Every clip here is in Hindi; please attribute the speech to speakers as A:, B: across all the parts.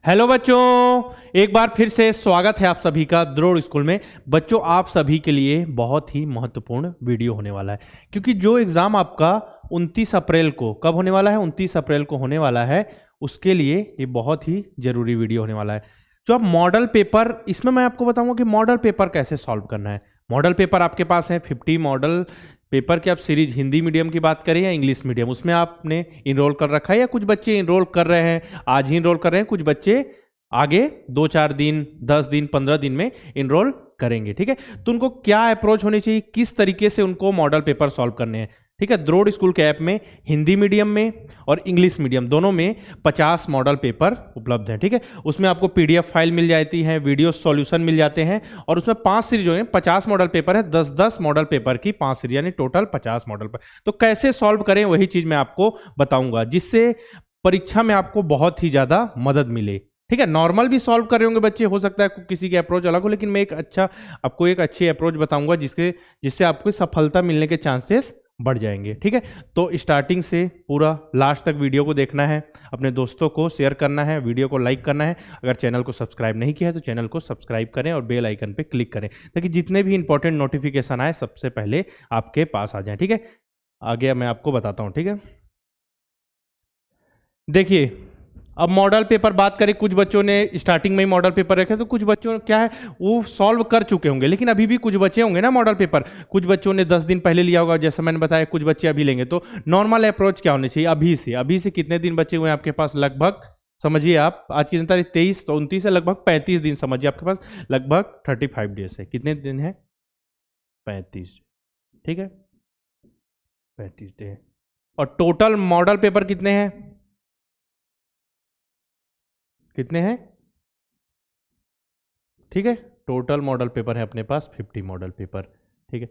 A: हेलो बच्चों, एक बार फिर से स्वागत है आप सभी का द्रोड़ स्कूल में। बच्चों, आप सभी के लिए बहुत ही महत्वपूर्ण वीडियो होने वाला है, क्योंकि जो एग्ज़ाम आपका 29 अप्रैल को कब होने वाला है, 29 अप्रैल को होने वाला है, उसके लिए ये बहुत ही ज़रूरी वीडियो होने वाला है। जो आप मॉडल पेपर, इसमें मैं आपको बताऊंगा कि मॉडल पेपर कैसे सॉल्व करना है। मॉडल पेपर आपके पास है 50 मॉडल पेपर की आप सीरीज, हिंदी मीडियम की बात करें या इंग्लिश मीडियम, उसमें आपने इनरोल कर रखा है या कुछ बच्चे इनरोल कर रहे हैं, आज ही इनरोल कर रहे हैं, कुछ बच्चे आगे 2-4 दिन, 10 दिन, 15 दिन में इनरोल करेंगे। ठीक है, तो उनको क्या अप्रोच होनी चाहिए, किस तरीके से उनको मॉडल पेपर सॉल्व करने हैं। ठीक है, द्रोड़ स्कूल के ऐप में हिंदी मीडियम में और इंग्लिश मीडियम दोनों में 50 मॉडल पेपर उपलब्ध हैं। ठीक है, उसमें आपको पीडीएफ फाइल मिल जाती है, वीडियो सॉल्यूशन मिल जाते हैं, और उसमें 5 सीरीज हैं, 50 मॉडल पेपर है, 10-10 मॉडल पेपर की 5 सीरीज, यानी टोटल 50 मॉडल पेपर। तो कैसे सॉल्व करें वही चीज मैं आपको बताऊंगा, जिससे परीक्षा में आपको बहुत ही ज्यादा मदद मिले। ठीक है, नॉर्मल भी सॉल्व कर रहे होंगे बच्चे, हो सकता है किसी की अप्रोच अलग हो, लेकिन मैं आपको एक अच्छी अप्रोच बताऊंगा जिससे आपको सफलता मिलने के चांसेस बढ़ जाएंगे। ठीक है, तो स्टार्टिंग से पूरा लास्ट तक वीडियो को देखना है, अपने दोस्तों को शेयर करना है, वीडियो को लाइक करना है। अगर चैनल को सब्सक्राइब नहीं किया है तो चैनल को सब्सक्राइब करें और बेल आइकन पे क्लिक करें, ताकि जितने भी इंपॉर्टेंट नोटिफिकेशन आए सबसे पहले आपके पास आ जाए। ठीक है, आगे मैं आपको बताता हूं। ठीक है, देखिए, अब मॉडल पेपर बात करें, कुछ बच्चों ने स्टार्टिंग में ही मॉडल पेपर रखे, तो कुछ बच्चों क्या है वो सॉल्व कर चुके होंगे, लेकिन अभी भी कुछ बचे होंगे ना मॉडल पेपर। कुछ बच्चों ने 10 दिन पहले लिया होगा, जैसा मैंने बताया, कुछ बच्चे अभी लेंगे। तो नॉर्मल अप्रोच क्या होनी चाहिए, अभी से कितने दिन बचे हुए हैं आपके पास? लगभग समझिए आप, आज की तारीख 23, तो 29 है, लगभग 35 दिन समझिए आपके पास, लगभग 35 डेज है। कितने दिन है? 35। ठीक है, 35 डे। और टोटल मॉडल पेपर कितने हैं? कितने हैं? ठीक है, टोटल मॉडल पेपर है अपने पास 50 मॉडल पेपर। ठीक है,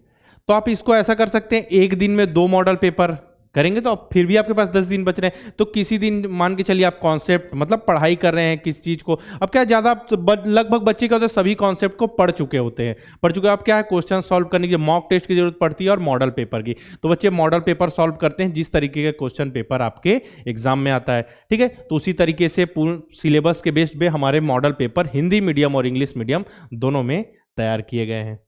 A: तो आप इसको ऐसा कर सकते हैं, एक दिन में 2 मॉडल पेपर करेंगे तो अब फिर भी आपके पास 10 दिन बच रहे हैं। तो किसी दिन मान के चलिए आप कॉन्सेप्ट, मतलब पढ़ाई कर रहे हैं किस चीज को, अब क्या ज्यादा लगभग बच्चे क्या होता है, सभी कॉन्सेप्ट को पढ़ चुके होते हैं, अब क्या है, क्वेश्चन सॉल्व करने की मॉक टेस्ट की जरूरत पड़ती है और मॉडल पेपर की। तो बच्चे मॉडल पेपर सॉल्व करते हैं जिस तरीके का क्वेश्चन पेपर आपके एग्जाम में आता है। ठीक है, तो उसी तरीके से पूर्ण सिलेबस के बेस्ड पे हमारे मॉडल पेपर हिंदी मीडियम और इंग्लिश मीडियम दोनों में तैयार किए गए हैं।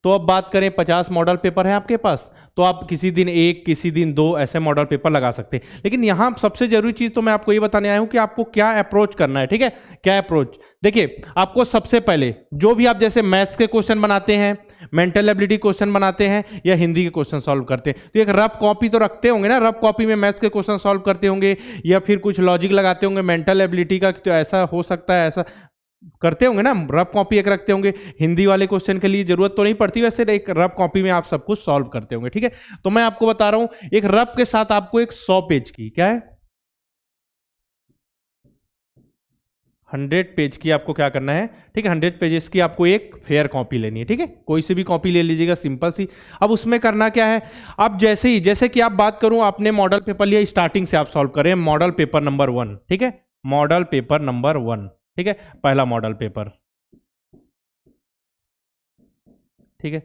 A: तो अब बात करें, 50 मॉडल पेपर है आपके पास, तो आप किसी दिन 1, किसी दिन 2 ऐसे मॉडल पेपर लगा सकते हैं। लेकिन यहां सबसे जरूरी चीज तो मैं आपको ये बताने आया हूं कि आपको क्या अप्रोच करना है। ठीक है, क्या अप्रोच? देखिए, आपको सबसे पहले जो भी आप जैसे मैथ्स के क्वेश्चन बनाते हैं, मेंटल एबिलिटी क्वेश्चन बनाते हैं या हिंदी के क्वेश्चन सॉल्व करते हैं, तो एक रफ कॉपी तो रखते होंगे ना, रफ कॉपी में मैथ्स के क्वेश्चन सॉल्व करते होंगे या फिर कुछ लॉजिक लगाते होंगे मेंटल एबिलिटी का, तो ऐसा हो सकता है, ऐसा करते होंगे ना, रफ कॉपी एक रखते होंगे। हिंदी वाले क्वेश्चन के लिए जरूरत तो नहीं पड़ती, वैसे एक रफ कॉपी में आप सब कुछ सॉल्व करते होंगे। ठीक है, तो मैं आपको बता रहा हूं, एक रफ के साथ आपको एक 100 पेज की, क्या है, 100 पेज की आपको क्या करना है। ठीक है, 100 पेजेस की आपको एक फेयर कॉपी लेनी है। ठीक है, कोई से भी कॉपी ले लीजिएगा, सिंपल सी। अब उसमें करना क्या है, अब जैसे कि आप बात करूं, आपने मॉडल पेपर लिया, स्टार्टिंग से आप सॉल्व करें मॉडल पेपर नंबर 1। ठीक है, मॉडल पेपर नंबर 1। ठीक है, पहला मॉडल पेपर। ठीक है,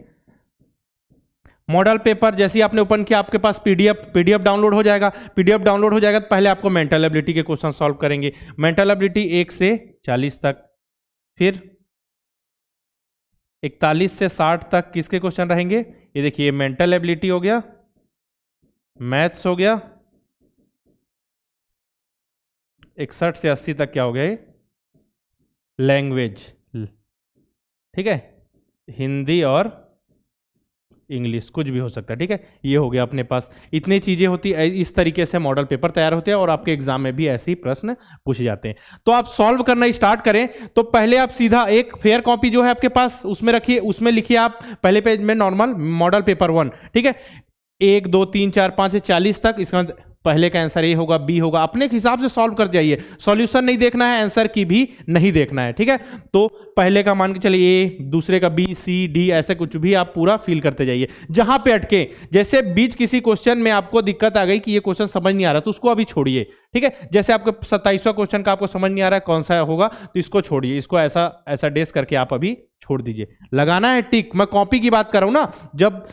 A: मॉडल पेपर जैसे ही आपने ओपन किया, आपके पास पीडीएफ डाउनलोड हो जाएगा। पीडीएफ डाउनलोड हो जाएगा तो पहले आपको मेंटल एबिलिटी के क्वेश्चन सॉल्व करेंगे, मेंटल एबिलिटी 1 से 40 तक, फिर 41 से 60 तक किसके क्वेश्चन रहेंगे? ये देखिए, मेंटल एबिलिटी हो गया, मैथ्स हो गया, 61 से 80 तक क्या हो गया, लैंग्वेज। ठीक है, हिंदी और इंग्लिश कुछ भी हो सकता है। ठीक है, ये हो गया अपने पास, इतनी चीजें होती है। इस तरीके से मॉडल पेपर तैयार होते हैं और आपके एग्जाम में भी ऐसे ही प्रश्न पूछे जाते हैं। तो आप सॉल्व करना स्टार्ट करें तो पहले आप सीधा एक फेयर कॉपी जो है आपके पास उसमें रखिए, उसमें लिखिए आप पहले पेज में नॉर्मल मॉडल पेपर 1। ठीक है, 1, 2, 3, 4, 5 से 40 तक, इसका पहले का आंसर ए होगा, बी होगा, अपने हिसाब से सॉल्व कर जाइए, सॉल्यूशन नहीं देखना है, आंसर की भी नहीं देखना है। ठीक है, तो पहले का मान के चलिए ए, दूसरे का बी, सी, डी, ऐसे कुछ भी आप पूरा फिल करते जाइए। जहां पे अटके, जैसे बीच किसी क्वेश्चन में आपको दिक्कत आ गई कि ये क्वेश्चन समझ नहीं आ रहा, तो उसको अभी छोड़िए। ठीक है। जैसे आपको 27वां क्वेश्चन का आपको समझ नहीं आ रहा है कौन सा होगा, तो इसको छोड़िए, इसको ऐसा डेस करके आप अभी छोड़ दीजिए। लगाना है टिक, मैं कॉपी की बात कर रहा हूं ना, जब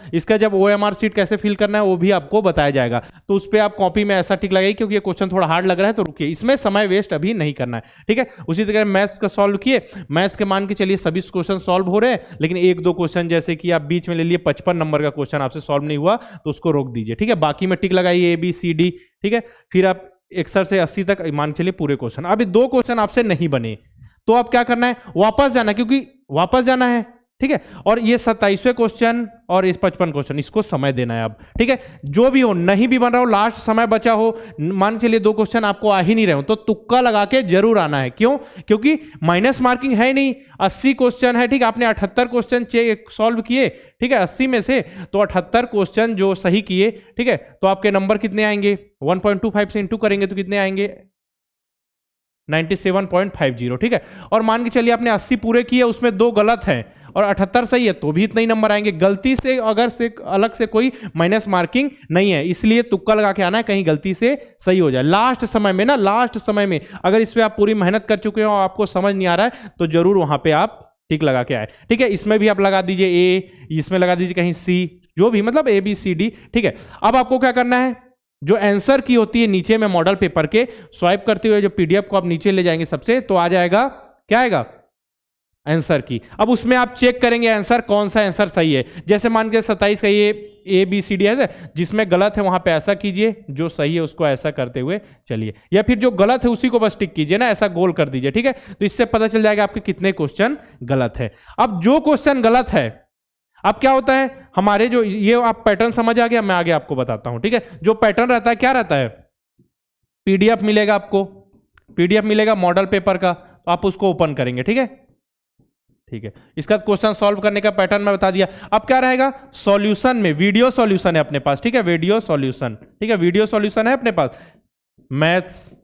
A: OMR शीट कैसे फिल करना है वो भी आपको बताया जाएगा, तो उस पर आप कॉपी में ऐसा टिक लगाइए, क्योंकि ये क्वेश्चन थोड़ा हार्ड लग रहा है, तो रुकिए, इसमें समय वेस्ट अभी नहीं करना है, ठीक है। उसी तरह मैथ्स का सॉल्व किए, मैथ्स के मान के चलिए सभी क्वेश्चन सॉल्व हो रहे हैं, लेकिन एक दो क्वेश्चन जैसे कि आप बीच में ले लिए 55 नंबर का क्वेश्चन आपसे सॉल्व नहीं हुआ, तो उसको रोक दीजिए, ठीक है। बाकी में टिक लगाइए ABCD, ठीक है। फिर आप 61 से 80 तक मान चलिए पूरे क्वेश्चन। अभी 2 क्वेश्चन आपसे नहीं बने, तो आप क्या करना है, वापस जाना, क्योंकि वापस जाना है, ठीक है। और ये 27वें क्वेश्चन और इस 55 क्वेश्चन, इसको समय देना है अब, ठीक है। जो भी हो, नहीं भी बन रहा हो, लास्ट समय बचा हो, मान चलिए 2 क्वेश्चन आपको आ ही नहीं रहे हो, तो तुक्का लगा के जरूर आना है। क्यों? क्योंकि माइनस मार्किंग है नहीं, 80 क्वेश्चन है, ठीक है। आपने 78 क्वेश्चन सॉल्व किए, ठीक है, 80 में से, तो 78 क्वेश्चन जो सही किए, ठीक है, तो आपके नंबर कितने आएंगे, 1.25 से इंटू करेंगे तो कितने आएंगे, 97.50, ठीक है। और मान के चलिए आपने 80 पूरे किए, उसमें 2 गलत हैं और 78 सही है, तो भी इतने ही नंबर आएंगे। गलती से अगर से अलग से कोई माइनस मार्किंग नहीं है, इसलिए तुक्का लगा के आना है, कहीं गलती से सही हो जाए। लास्ट समय में ना, लास्ट समय में अगर इस पे आप पूरी मेहनत कर चुके हो और आपको समझ नहीं आ रहा है, तो जरूर वहां पे आप टिक लगा के आए, ठीक है। इसमें भी आप लगा दीजिए A, इसमें लगा दीजिए कहीं C, जो भी, मतलब ABCD, ठीक है। अब आपको क्या करना है, जो आंसर की होती है नीचे में मॉडल पेपर के, स्वाइप करते हुए जो PDF को आप नीचे ले जाएंगे सबसे, तो आ जाएगा, क्या आएगा, आंसर की। अब उसमें आप चेक करेंगे आंसर, कौन सा आंसर सही है। जैसे मान के 27 का ये ABCD है, जिसमें गलत है वहां पे ऐसा कीजिए, जो सही है उसको ऐसा करते हुए चलिए, या फिर जो गलत है उसी को बस टिक कीजिए ना, ऐसा गोल कर दीजिए, ठीक है। तो इससे पता चल जाएगा आपके कितने क्वेश्चन गलत है। अब जो क्वेश्चन गलत है, अब क्या होता है, हमारे जो ये आप पैटर्न समझ आ गया, मैं आगे आपको बताता हूं, ठीक है। जो पैटर्न रहता है, क्या रहता है, PDF मिलेगा आपको, PDF मिलेगा मॉडल पेपर का, तो आप उसको ओपन करेंगे, ठीक है, ठीक है। इसका क्वेश्चन सॉल्व करने का पैटर्न मैं बता दिया। अब क्या रहेगा, सॉल्यूशन में वीडियो सॉल्यूशन है अपने पास, ठीक है, वीडियो सॉल्यूशन, ठीक है, वीडियो सॉल्यूशन है अपने पास। मैथ्स,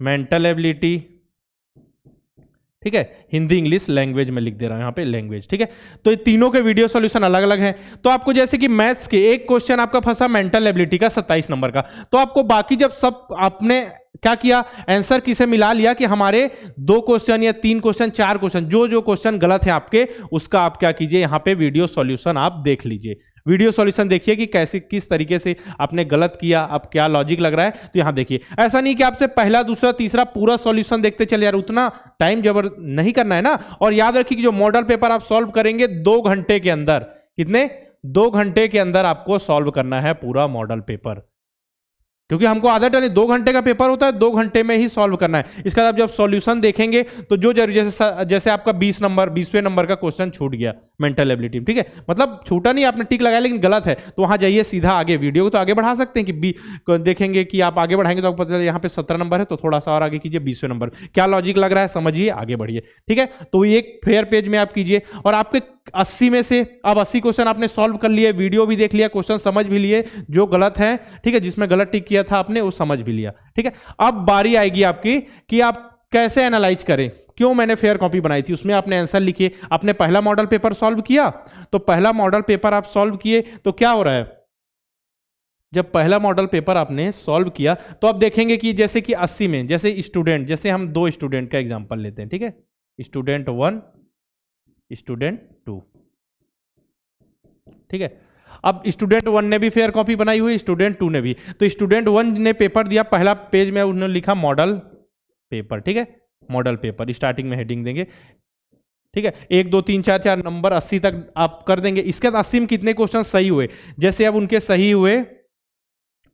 A: मेंटल एबिलिटी, ठीक है, हिंदी इंग्लिश लैंग्वेज में लिख दे रहा हूं यहां पे लैंग्वेज, ठीक है। तो ये तीनों के वीडियो सॉल्यूशन अलग अलग हैं। तो आपको जैसे कि मैथ्स के एक क्वेश्चन आपका फंसा मेंटल एबिलिटी का 27 नंबर का, तो आपको बाकी जब सब आपने क्या किया, आंसर किसे मिला लिया कि हमारे 2 क्वेश्चन या 3 क्वेश्चन 4 क्वेश्चन, जो क्वेश्चन गलत है आपके, उसका आप क्या कीजिए, यहां पे वीडियो सॉल्यूशन आप देख लीजिए। वीडियो सॉल्यूशन देखिए कि कैसे, किस तरीके से आपने गलत किया, अब क्या लॉजिक लग रहा है, तो यहां देखिए। ऐसा नहीं कि आपसे पहला दूसरा तीसरा पूरा सॉल्यूशन देखते चले यार, उतना टाइम जबर नहीं करना है ना। और याद रखिए कि जो मॉडल पेपर आप सॉल्व करेंगे 2 घंटे के अंदर, कितने, 2 घंटे के अंदर आपको सॉल्व करना है पूरा मॉडल पेपर, क्योंकि हमको आदत है 2 घंटे का पेपर होता है, 2 घंटे में ही सॉल्व करना है। इसका बाद जब सॉल्यूशन देखेंगे तो जो जैसे आपका 20वें नंबर का क्वेश्चन छूट गया मेंटल एबिलिटी, ठीक है, मतलब छूटा नहीं, आपने टिक लगाया लेकिन गलत है, तो वहां जाइए सीधा आगे। वीडियो को तो आगे बढ़ा सकते हैं कि देखेंगे कि आप आगे बढ़ाएंगे तो आपको पता चले यहाँ पे 17 नंबर है, तो थोड़ा सा और आगे कीजिए 20वें नंबर, क्या लॉजिक लग रहा है समझिए, आगे बढ़िए, ठीक है। तो एक फेयर पेज में आप कीजिए, और आपके 80 में से अब 80 क्वेश्चन आपने सॉल्व कर लिए, वीडियो भी देख लिया, क्वेश्चन समझ भी लिए, जो गलत है, ठीक है, जिसमें गलत टिक किया था आपने वो समझ भी लिया, ठीक है। अब बारी आएगी आपकी कि आप कैसे एनालाइज करें, क्यों मैंने फेयर कॉपी बनाई थी, उसमें आपने आंसर लिखिए। आपने पहला मॉडल पेपर सॉल्व किया, तो पहला मॉडल पेपर आप सॉल्व किए, तो क्या हो रहा है, जब पहला मॉडल पेपर आपने सॉल्व किया, तो आप देखेंगे कि जैसे कि 80 में, जैसे स्टूडेंट, जैसे हम 2 स्टूडेंट का एग्जांपल लेते हैं, ठीक है, स्टूडेंट 1, स्टूडेंट 2, ठीक है। अब स्टूडेंट 1 ने भी फेयर कॉपी बनाई हुई, स्टूडेंट 2 ने भी, तो स्टूडेंट 1 ने पेपर दिया, पहला पेज में उन्होंने लिखा मॉडल पेपर, ठीक है, मॉडल पेपर, स्टार्टिंग में हेडिंग देंगे, ठीक है, 1 2 3 4 4 नंबर 80 तक आप कर देंगे। इसके बाद 80 में कितने क्वेश्चन सही हुए, जैसे अब उनके सही हुए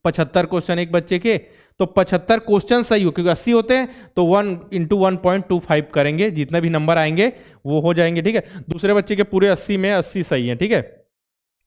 A: 75 क्वेश्चन एक बच्चे के, तो 75 क्वेश्चन सही हो, क्योंकि 80 होते हैं, तो 1 × 1.25 करेंगे, जितने भी नंबर आएंगे वो हो जाएंगे, ठीक है। दूसरे बच्चे के पूरे 80 में 80 सही है, ठीक है,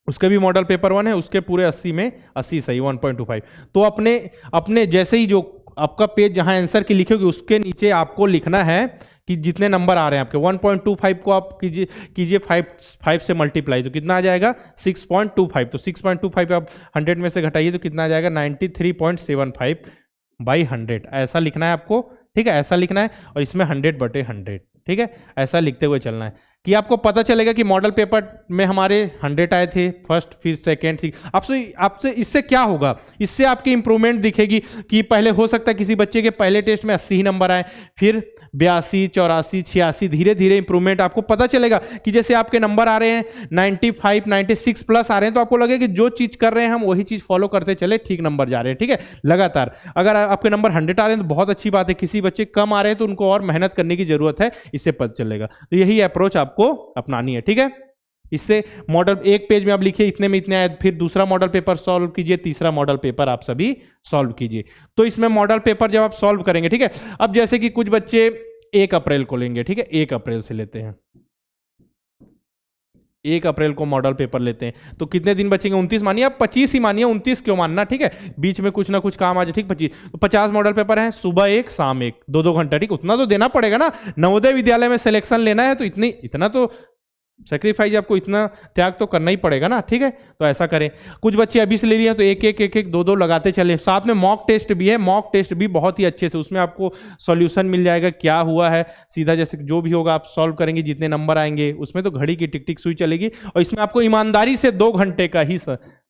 A: उसके भी मॉडल पेपर 1 है, उसके पूरे 80 में 80 सही, 1.25। तो अपने जैसे ही जो आपका पेज जहां आंसर की लिखोगे उसके नीचे आपको लिखना है कि जितने नंबर आ रहे हैं आपके, 1.25 को आप कीजिए 5 से मल्टीप्लाई, तो कितना आ जाएगा 6.25, तो 6.25 आप 100 में से घटाइए तो कितना आ जाएगा 93.75/100, ऐसा लिखना है आपको, ठीक है, ऐसा लिखना है, और इसमें 100/100, ठीक है, ऐसा लिखते हुए चलना है, कि आपको पता चलेगा कि मॉडल पेपर में हमारे 100 आए थे फर्स्ट, फिर सेकेंड, थी आपसे इससे क्या होगा, इससे आपकी इंप्रूवमेंट दिखेगी कि पहले हो सकता है किसी बच्चे के पहले टेस्ट में 80 नंबर आए, फिर 82, 84, 86, धीरे धीरे इंप्रूवमेंट आपको पता चलेगा कि जैसे आपके नंबर आ रहे हैं 95, 96 प्लस आ रहे हैं, तो आपको लगे कि जो चीज कर रहे हैं हम वही चीज फॉलो करते चले, ठीक नंबर जा रहे हैं, ठीक है, लगातार। अगर आपके नंबर 100 आ रहे हैं तो बहुत अच्छी बात है, किसी बच्चे कम आ रहे हैं तो उनको और मेहनत करने की जरूरत है, इससे पता चलेगा। तो यही अप्रोच आपको अपनानी है, ठीक है। इससे मॉडल एक पेज में आप लिखिए इतने में इतने आए, फिर दूसरा मॉडल पेपर सॉल्व कीजिए, तीसरा मॉडल पेपर आप सभी सॉल्व कीजिए। तो इसमें मॉडल पेपर जब आप सॉल्व करेंगे, ठीक है, अब जैसे कि कुछ बच्चे 1 अप्रैल को लेंगे, ठीक है, 1 अप्रैल से लेते हैं, 1 अप्रैल को मॉडल पेपर लेते हैं, तो कितने दिन बचेंगे, 29 मानिए, आप 25 ही मानिए, 29 क्यों मानना, ठीक है, बीच में कुछ ना कुछ काम आ जाए, ठीक, 25, तो 50 मॉडल पेपर है, सुबह 1 शाम 1, 2-2 घंटा, ठीक, उतना तो देना पड़ेगा ना, नवोदय विद्यालय में सिलेक्शन लेना है तो इतना तो सेक्रीफाइस आपको, इतना त्याग तो करना ही पड़ेगा ना, ठीक है। तो ऐसा करें, कुछ बच्चे अभी से ले लिए तो 1-1, 2-2 लगाते चले। साथ में मॉक टेस्ट भी है, मॉक टेस्ट भी बहुत ही अच्छे से, उसमें आपको सॉल्यूशन मिल जाएगा, क्या हुआ है सीधा, जैसे जो भी होगा आप सॉल्व करेंगे, जितने नंबर आएंगे उसमें तो घड़ी की टिक टिक सुई चलेगी, और इसमें आपको ईमानदारी से 2 घंटे का ही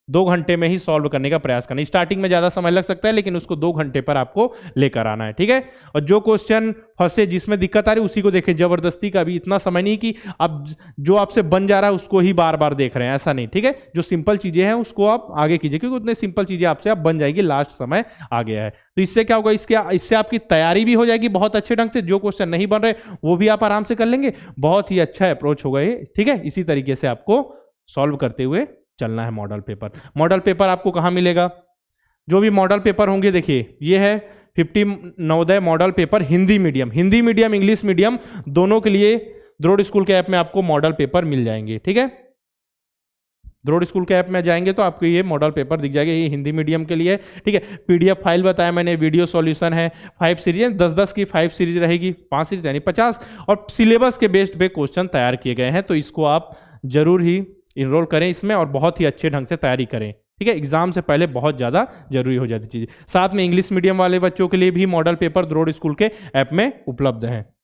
A: 2 घंटे में ही सॉल्व करने का प्रयास करना। स्टार्टिंग में ज्यादा समय लग सकता है, लेकिन उसको 2 घंटे पर आपको लेकर आना है, ठीक है। और जो क्वेश्चन फंसे, जिसमें दिक्कत आ रही है, उसी को देखें, जबरदस्ती का भी इतना समय नहीं कि आप जो आपसे बन जा रहा है उसको ही बार बार देख रहे हैं, ऐसा नहीं, ठीक है। जो सिंपल चीजें हैं उसको आप आगे कीजिए, क्योंकि उतने सिंपल चीजें आपसे आप बन जाएगी, लास्ट समय आ गया है। तो इससे क्या होगा, इससे आपकी तैयारी भी हो जाएगी बहुत अच्छे ढंग से, जो क्वेश्चन नहीं बन रहे वो भी आप आराम से कर लेंगे। बहुत ही अच्छा अप्रोच होगा ये, ठीक है। इसी तरीके से आपको सॉल्व करते हुए चलना है मॉडल पेपर। मॉडल पेपर आपको कहां मिलेगा, जो भी मॉडल पेपर होंगे, देखिए ये है 50 Navodaya model paper, Hindi medium, English medium दोनों के लिए द्रोड़ स्कूल के ऐप में आपको मॉडल पेपर मिल जाएंगे, ठीक है। द्रोड़ स्कूल के ऐप में जाएंगे तो आपको ये मॉडल पेपर दिख जाएगा, ये हिंदी मीडियम के लिए, ठीक है। पीडीएफ फाइल बताया मैंने, वीडियो सॉल्यूशन है, 5 सीरीज, 10-10 की 5 सीरीज रहेगी, 5 सीरीज यानी 50, और सिलेबस के बेस्ड पे क्वेश्चन तैयार किए गए हैं। तो इसको आप जरूर ही इनरोल करें इसमें, और बहुत ही अच्छे ढंग से तैयारी करें, ठीक है। एग्जाम से पहले बहुत ज्यादा जरूरी हो जाती चीज। साथ में इंग्लिश मीडियम वाले बच्चों के लिए भी मॉडल पेपर द्रोड़ स्कूल के ऐप में उपलब्ध है।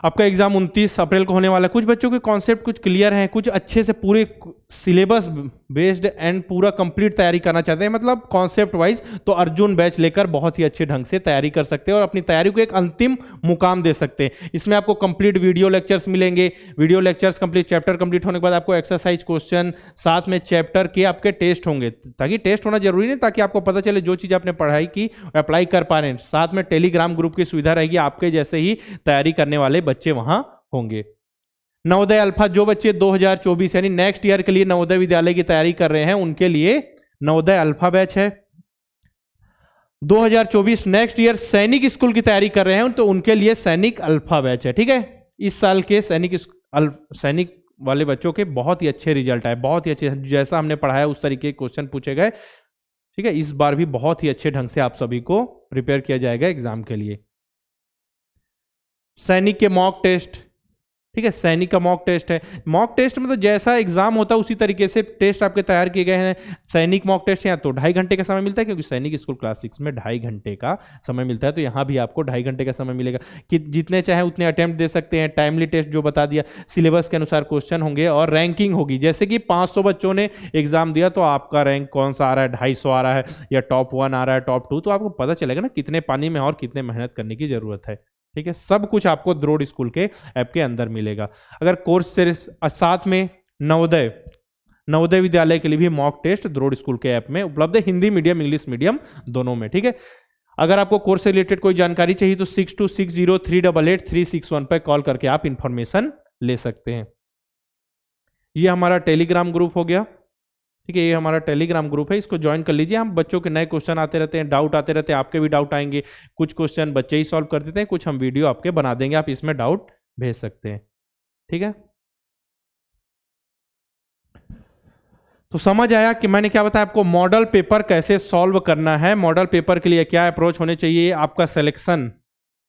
A: आपका एग्जाम 29 अप्रैल को होने वाला है। कुछ बच्चों के कॉन्सेप्ट कुछ क्लियर हैं, कुछ अच्छे से पूरे सिलेबस बेस्ड एंड पूरा कंप्लीट तैयारी करना चाहते हैं, मतलब कॉन्सेप्ट वाइज, तो अर्जुन बैच लेकर बहुत ही अच्छे ढंग से तैयारी कर सकते हैं और अपनी तैयारी को एक अंतिम मुकाम दे सकते हैं। इसमें आपको कंप्लीट वीडियो लेक्चर्स मिलेंगे, video lectures complete, chapter complete होने के बाद आपको एक्सरसाइज क्वेश्चन, साथ में चैप्टर के आपके टेस्ट होंगे, ताकि टेस्ट होना जरूरी नहीं, ताकि आपको पता चले जो चीज आपने पढ़ाई की अप्लाई कर पा रहे हैं। साथ में टेलीग्राम ग्रुप की सुविधा रहेगी, आपके जैसे ही तैयारी करने वाले बच्चे वहां होंगे। नवोदय अल्फा, जो बच्चे 2024 यानी नेक्स्ट ईयर के लिए नवोदय विद्यालय की तैयारी कर रहे हैं, उनके लिए नवोदय अल्फा बैच है। 2024 नेक्स्ट ईयर सैनिक स्कूल की तैयारी कर रहे हैं, तो उनके लिए सैनिक अल्फा बैच है, ठीक है। इस साल के सैनिक वाले बच्चों के बहुत ही अच्छे रिजल्ट आए, बहुत ही अच्छे, जैसा हमने पढ़ाया उस तरीके के क्वेश्चन पूछे गए, ठीक है। इस बार भी बहुत ही अच्छे ढंग से आप सभी को प्रिपेयर किया जाएगा एग्जाम के लिए। सैनिक के मॉक टेस्ट, ठीक है, सैनिक का मॉक टेस्ट है। मॉक टेस्ट मतलब जैसा एग्जाम होता है उसी तरीके से टेस्ट आपके तैयार किए गए हैं। सैनिक मॉक टेस्ट यहाँ तो 2.5 घंटे का समय मिलता है, क्योंकि सैनिक स्कूल क्लास 6 में 2.5 घंटे का समय मिलता है, तो यहाँ भी आपको 2.5 घंटे का समय मिलेगा कि जितने चाहे उतने अटेम्प्ट दे सकते हैं। टाइमली टेस्ट जो बता दिया, सिलेबस के अनुसार क्वेश्चन होंगे और रैंकिंग होगी, जैसे कि 500 बच्चों ने एग्जाम दिया तो आपका रैंक कौन सा आ रहा है, 250 आ रहा है या टॉप 1 आ रहा है, टॉप 2, तो आपको पता चलेगा ना कितने पानी में और कितने मेहनत करने की जरूरत है, ठीक है। सब कुछ आपको द्रोड़ स्कूल के ऐप के अंदर मिलेगा। अगर कोर्स से साथ में नवोदय विद्यालय के लिए भी मॉक टेस्ट द्रोड़ स्कूल के ऐप में उपलब्ध है, हिंदी मीडियम इंग्लिश मीडियम दोनों में, ठीक है। अगर आपको कोर्स से रिलेटेड कोई जानकारी चाहिए तो 6260388361 पर कॉल करके आप इंफॉर्मेशन ले सकते हैं। ये हमारा टेलीग्राम ग्रुप हो गया, ठीक है, ये हमारा टेलीग्राम ग्रुप है, इसको ज्वाइन कर लीजिए। हम बच्चों के नए क्वेश्चन आते रहते हैं, डाउट आते रहते हैं, आपके भी डाउट आएंगे, कुछ क्वेश्चन बच्चे ही सॉल्व कर देते हैं, कुछ हम वीडियो आपके बना देंगे, आप इसमें डाउट भेज सकते हैं, ठीक है। तो समझ आया कि मैंने क्या बताया आपको, मॉडल पेपर कैसे सॉल्व करना है, मॉडल पेपर के लिए क्या अप्रोच होने चाहिए, आपका सिलेक्शन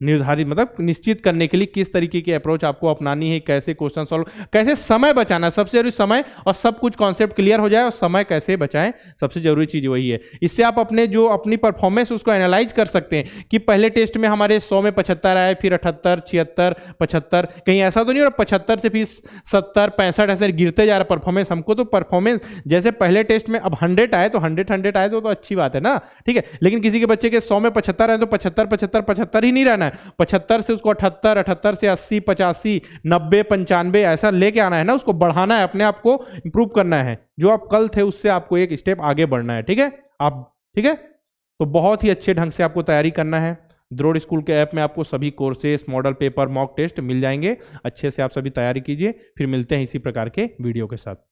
A: निर्धारित मतलब निश्चित करने के लिए किस तरीके की अप्रोच आपको अपनानी है, कैसे क्वेश्चन सॉल्व, कैसे समय बचाना है, सबसे जरूरी समय, और सब कुछ कॉन्सेप्ट क्लियर हो जाए और समय कैसे बचाएं, सबसे जरूरी चीज वही है। इससे आप अपने जो अपनी परफॉर्मेंस उसको एनालाइज कर सकते हैं कि पहले टेस्ट में हमारे 100 में 75 आए, फिर 78, 76, 75, कहीं ऐसा तो नहीं, और 75 से फिर 70, 65 ऐसे गिरते जा रहा परफॉर्मेंस। हमको तो परफॉर्मेंस जैसे पहले टेस्ट में अब 100 आए तो 100 आए तो अच्छी बात है ना, ठीक है। लेकिन किसी के बच्चे के 100 में 75 आए तो 75 75 75 ही नहीं रहना है, 75 से उसको 78, 78 से 80, 85, 90, 95 ऐसा लेके आना है ना, उसको बढ़ाना है, अपने आप को इंप्रूव करना है। जो आप कल थे उससे आपको एक स्टेप आगे बढ़ना है, ठीक है आप, ठीक है। तो बहुत ही अच्छे ढंग से आपको तैयारी करना है। द्रोड़ स्कूल के ऐप में आपको सभी courses, model paper, mock test मिल जाएंगे। अच्छे से आप सभी तैयारी कीजिए, फिर मिलते हैं इसी प्रकार के वीडियो के साथ।